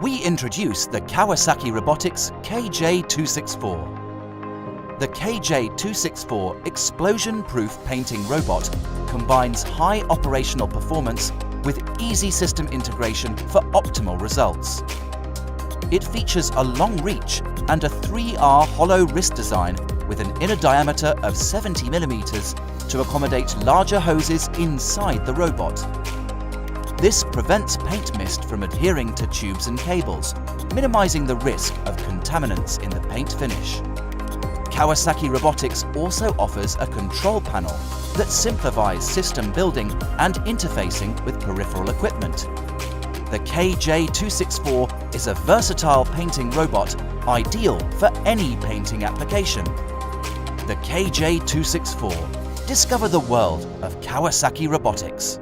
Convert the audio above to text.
we introduce the Kawasaki Robotics KJ264. The KJ264 explosion-proof painting robot combines high operational performance with easy system integration for optimal results. It features a long reach and a 3R hollow wrist design with an inner diameter of 70 mm to accommodate larger hoses inside the robot. This prevents paint mist from adhering to tubes and cables, minimizing the risk of contaminants in the paint finish. Kawasaki Robotics also offers a control panel that simplifies system building and interfacing with peripheral equipment. The KJ264 is a versatile painting robot ideal for any painting application. The KJ264. Discover the world of Kawasaki Robotics.